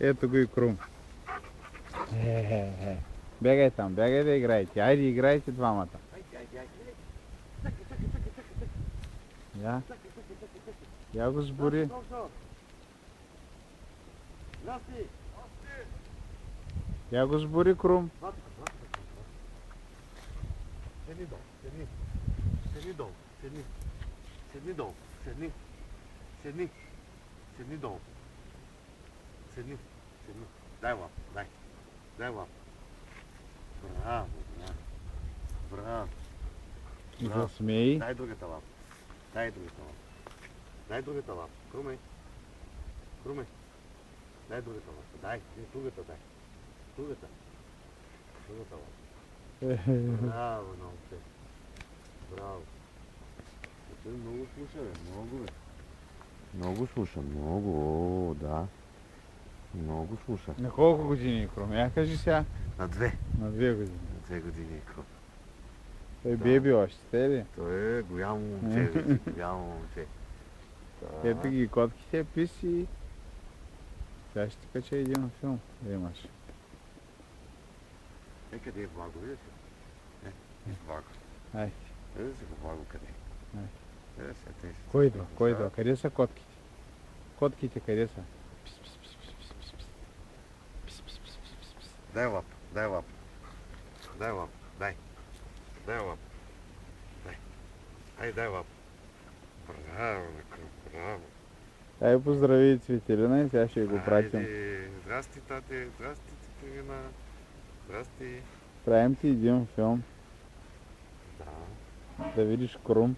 Ето го и Крум. Бягай там, бягай да играете. Айде, играйте двамата. Я. Я го сбори. Я го сбори, Крум. Седни долу, седни. Седни долу, седни. Седни долу, седни. Седни. Седни долу. Седни, седни. Дай лап, дай. Дай лап. Браво, браво. Браво. Браво. Засмей. Дай другата лапа. Дай другата лапа. Дай другата лапа. Крумей. Крумей. Дай другата лапа. Дай. Другата дай. Другата. Другата лапа. Браво, много те. Браво. Той много слуша, бе. Много, бе. Много слуша, много, о, да. Много слуша. На колко години, Крум? Я кажи сега. На 2. На 2 години. На 2 години, Крум. Той беби още, те ли? Той е голямо момче, вече. Голямо момче. Ето ги котките, писи. Сега ще ти кача един филм да имаш. Къде е Благо, видиш ли? Благо. Ай. Видиш ли го Благо къде е? Ай. Видиш ли, те си. Кой идва? Кой идва? Къде са котките? Котките къде са? Дай лап, дай лап. Дай лап, дай. Дай лап. Дай. Ай, дай лап. Браво, Крум, браво. Ай, поздрави Цветелина и сега ще го пратим. Айде, здрасти, тате, здрасти, Цветелина. Здрасти. Правим ти един филм, Да. да видиш Крум.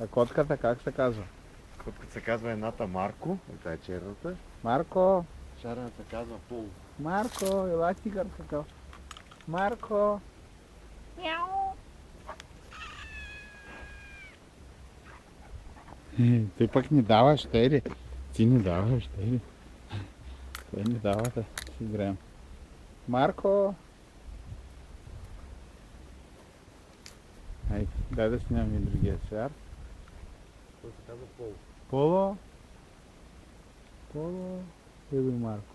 А котката как се казва? Котката се казва едната Марко, това е черната. Марко! Черната се казва Пол. Марко! Ела тигър какъв. Марко! Ти пък ни даваш, те ли? Ти ни даваш, те ли? Той ни дава да си играем. Марко! Ай, дай да снимам и другия свят. Той се казва Пол. Поло! Поло! Ей го и Марко.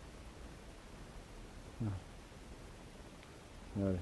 Добре.